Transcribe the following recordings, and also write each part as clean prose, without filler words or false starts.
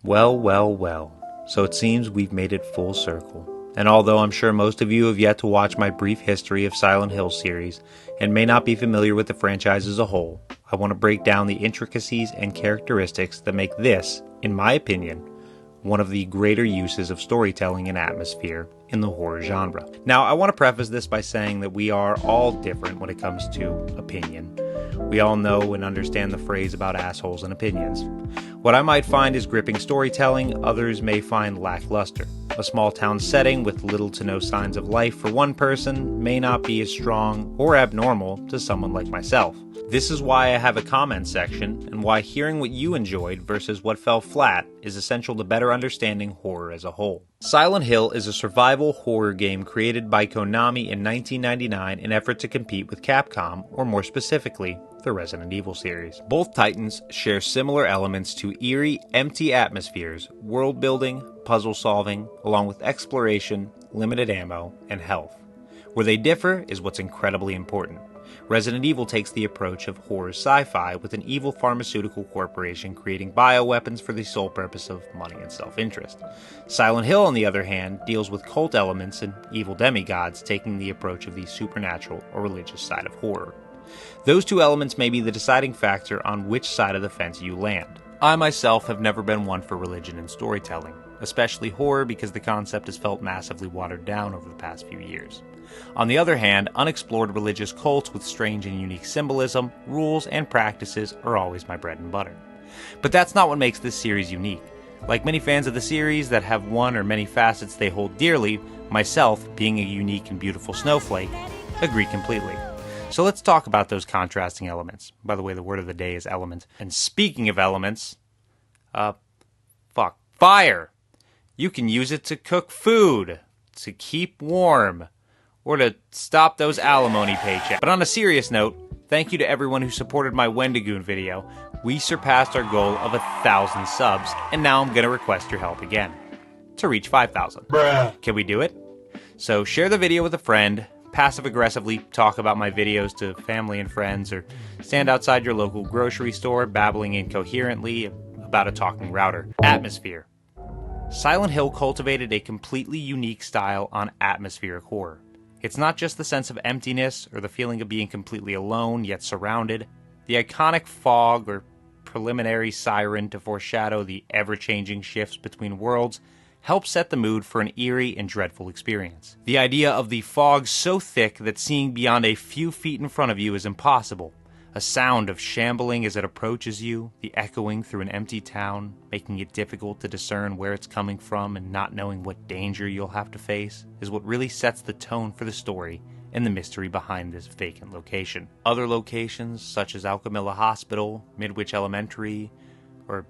Well, well, well. So it seems we've made it full circle. And although I'm sure most of you have yet to watch my brief history of Silent Hill series and may not be familiar with the franchise as a whole, I want to break down the intricacies and characteristics that make this, in my opinion, one of the greater uses of storytelling and atmosphere in the horror genre. Now, I want to preface this by saying that we are all different when it comes to opinion. We all know and understand the phrase about assholes and opinions. What I might find is gripping storytelling, others may find lackluster. A small town setting with little to no signs of life for one person may not be as strong or abnormal to someone like myself. This is why I have a comment section, and why hearing what you enjoyed versus what fell flat is essential to better understanding horror as a whole. Silent Hill is a survival horror game created by Konami in 1999 in an effort to compete with Capcom, or more specifically, the Resident Evil series. Both titans share similar elements to eerie, empty atmospheres, world building, puzzle solving, along with exploration, limited ammo, and health. Where they differ is what's incredibly important. Resident Evil takes the approach of horror sci-fi with an evil pharmaceutical corporation creating bioweapons for the sole purpose of money and self-interest. Silent Hill, on the other hand, deals with cult elements and evil demigods taking the approach of the supernatural or religious side of horror. Those two elements may be the deciding factor on which side of the fence you land. I myself have never been one for religion in storytelling, especially horror because the concept has felt massively watered down over the past few years. On the other hand, unexplored religious cults with strange and unique symbolism, rules, and practices are always my bread and butter. But that's not what makes this series unique. Like many fans of the series that have one or many facets they hold dearly, myself, being a unique and beautiful snowflake, agree completely. So let's talk about those contrasting elements. By the way, the word of the day is element. And speaking of elements, fire! You can use it to cook food, to keep warm, or to stop those alimony paychecks. But on a serious note, thank you to everyone who supported my Wendigoon video. We surpassed our goal of 1,000 subs, and now I'm gonna request your help again, to reach 5,000. Can we do it? So share the video with a friend, passive-aggressively talk about my videos to family and friends, or stand outside your local grocery store babbling incoherently about a talking router. Atmosphere. Silent Hill cultivated a completely unique style on atmospheric horror. It's not just the sense of emptiness or the feeling of being completely alone yet surrounded. The iconic fog or preliminary siren to foreshadow the ever-changing shifts between worlds helps set the mood for an eerie and dreadful experience. The idea of the fog so thick that seeing beyond a few feet in front of you is impossible. A sound of shambling as it approaches you, the echoing through an empty town, making it difficult to discern where it's coming from and not knowing what danger you'll have to face, is what really sets the tone for the story and the mystery behind this vacant location. Other locations, such as Alchemilla Hospital, Midwich Elementary, or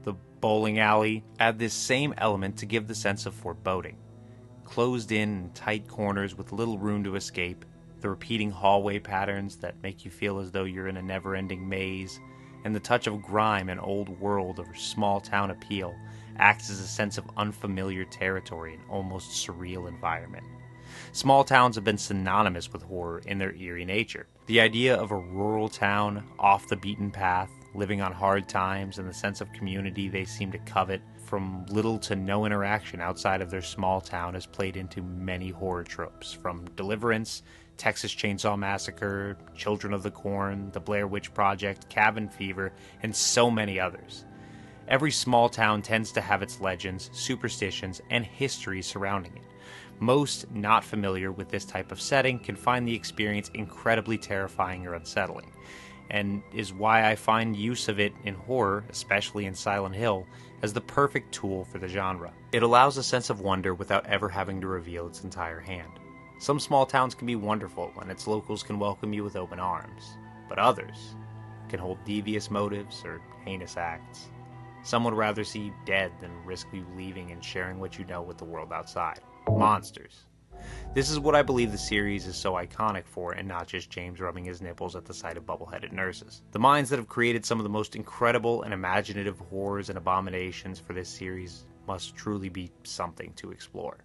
the bowling alley, add this same element to give the sense of foreboding. Closed in tight corners with little room to escape, the repeating hallway patterns that make you feel as though you're in a never-ending maze, and the touch of grime and old world or small-town appeal acts as a sense of unfamiliar territory and almost surreal environment. Small towns have been synonymous with horror in their eerie nature. The idea of a rural town, off the beaten path, living on hard times, and the sense of community they seem to covet from little to no interaction outside of their small town has played into many horror tropes, from Deliverance, Texas Chainsaw Massacre, Children of the Corn, The Blair Witch Project, Cabin Fever, and so many others. Every small town tends to have its legends, superstitions, and history surrounding it. Most not familiar with this type of setting can find the experience incredibly terrifying or unsettling, and is why I find use of it in horror, especially in Silent Hill, as the perfect tool for the genre. It allows a sense of wonder without ever having to reveal its entire hand. Some small towns can be wonderful when its locals can welcome you with open arms, but others can hold devious motives or heinous acts. Some would rather see you dead than risk you leaving and sharing what you know with the world outside. Monsters. This is what I believe the series is so iconic for, and not just James rubbing his nipples at the sight of bubble-headed nurses. The minds that have created some of the most incredible and imaginative horrors and abominations for this series must truly be something to explore.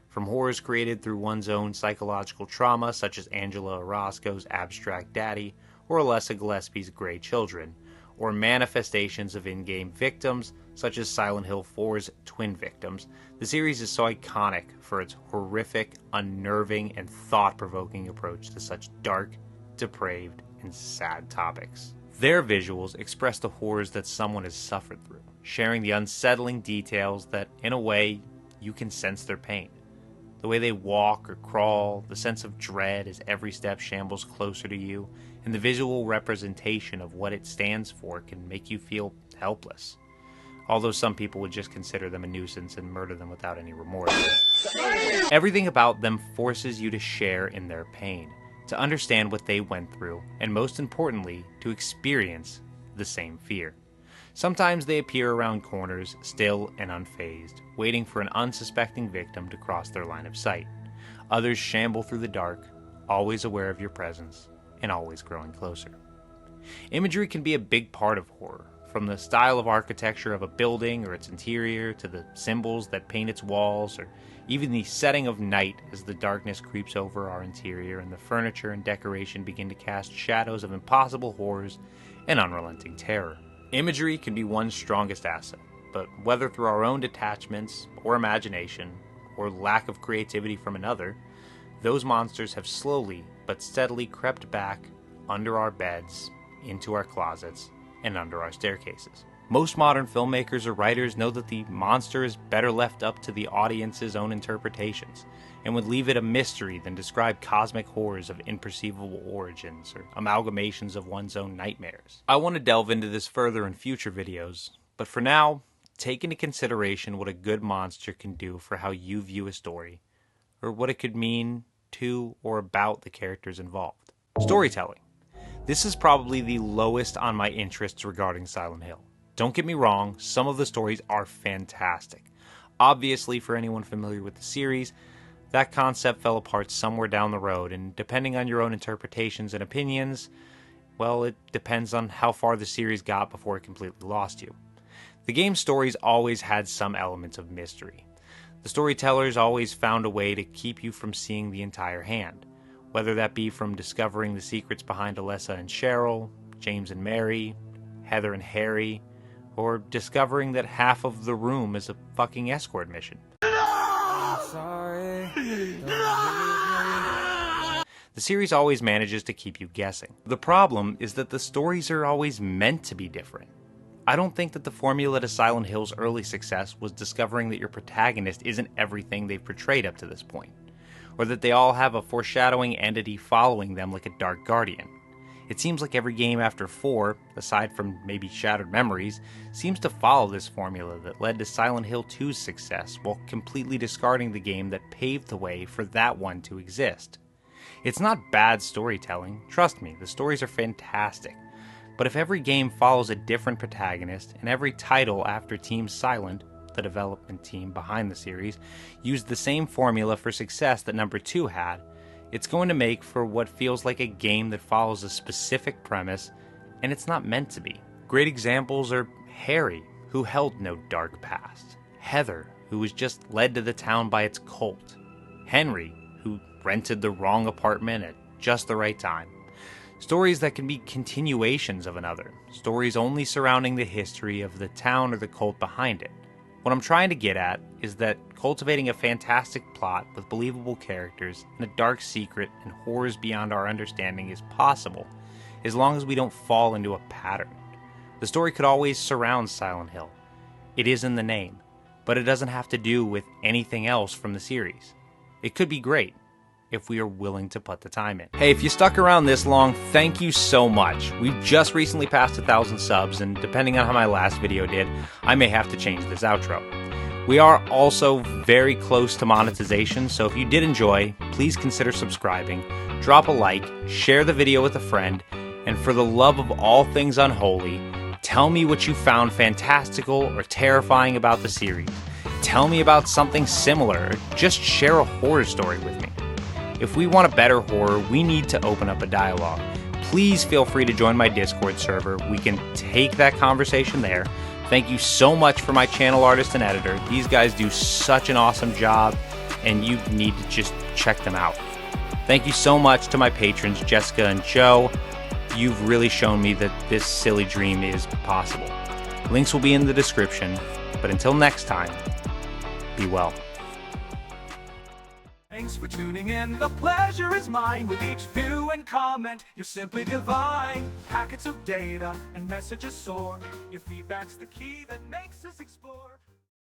From horrors created through one's own psychological trauma, such as Angela Orozco's Abstract Daddy, or Alessa Gillespie's Grey Children, or manifestations of in-game victims, such as Silent Hill 4's twin victims, the series is so iconic for its horrific, unnerving, and thought-provoking approach to such dark, depraved, and sad topics. Their visuals express the horrors that someone has suffered through, sharing the unsettling details that, in a way, you can sense their pain. The way they walk or crawl, the sense of dread as every step shambles closer to you, and the visual representation of what it stands for can make you feel helpless. Although some people would just consider them a nuisance and murder them without any remorse. Everything about them forces you to share in their pain, to understand what they went through, and most importantly, to experience the same fear. Sometimes they appear around corners, still and unfazed, waiting for an unsuspecting victim to cross their line of sight. Others shamble through the dark, always aware of your presence, and always growing closer. Imagery can be a big part of horror, from the style of architecture of a building or its interior, to the symbols that paint its walls, or even the setting of night as the darkness creeps over our interior and the furniture and decoration begin to cast shadows of impossible horrors and unrelenting terror. Imagery can be one's strongest asset, but whether through our own detachments, or imagination, or lack of creativity from another, those monsters have slowly but steadily crept back under our beds, into our closets, and under our staircases. Most modern filmmakers or writers know that the monster is better left up to the audience's own interpretations, and would leave it a mystery than describe cosmic horrors of imperceivable origins or amalgamations of one's own nightmares. I want to delve into this further in future videos, but for now, take into consideration what a good monster can do for how you view a story, or what it could mean to or about the characters involved. Storytelling. This is probably the lowest on my interests regarding Silent Hill. Don't get me wrong, some of the stories are fantastic. Obviously, for anyone familiar with the series, that concept fell apart somewhere down the road, and depending on your own interpretations and opinions, well, it depends on how far the series got before it completely lost you. The game's stories always had some elements of mystery. The storytellers always found a way to keep you from seeing the entire hand, whether that be from discovering the secrets behind Alessa and Cheryl, James and Mary, Heather and Harry, or discovering that half of the room is a fucking escort mission. I'm sorry. The series always manages to keep you guessing. The problem is that the stories are always meant to be different. I don't think that the formula to Silent Hill's early success was discovering that your protagonist isn't everything they've portrayed up to this point, or that they all have a foreshadowing entity following them like a dark guardian. It seems like every game after 4, aside from maybe Shattered Memories, seems to follow this formula that led to Silent Hill 2's success while completely discarding the game that paved the way for that one to exist. It's not bad storytelling, trust me, the stories are fantastic. But if every game follows a different protagonist, and every title after Team Silent, the development team behind the series, used the same formula for success that number 2 had, it's going to make for what feels like a game that follows a specific premise, and it's not meant to be. Great examples are Harry, who held no dark past; Heather, who was just led to the town by its cult; Henry, who rented the wrong apartment at just the right time. Stories that can be continuations of another, stories only surrounding the history of the town or the cult behind it. What I'm trying to get at is that cultivating a fantastic plot with believable characters and a dark secret and horrors beyond our understanding is possible, as long as we don't fall into a pattern. The story could always surround Silent Hill. It is in the name, but it doesn't have to do with anything else from the series. It could be great, if we are willing to put the time in. Hey, if you stuck around this long, thank you so much. We've just recently passed 1,000 subs, and depending on how my last video did, I may have to change this outro. We are also very close to monetization, so if you did enjoy, please consider subscribing, drop a like, share the video with a friend, and for the love of all things unholy, tell me what you found fantastical or terrifying about the series. Tell me about something similar, or just share a horror story with me. If we want a better horror, we need to open up a dialogue. Please feel free to join my Discord server. We can take that conversation there. Thank you so much for my channel artist and editor. These guys do such an awesome job, and you need to just check them out. Thank you so much to my patrons, Jessica and Joe. you've really shown me that this silly dream is possible. Links will be in the description, but until next time, be well. Thanks for tuning in, the pleasure is mine. With each view and comment, you're simply divine. Packets of data and messages soar. Your feedback's the key that makes us explore.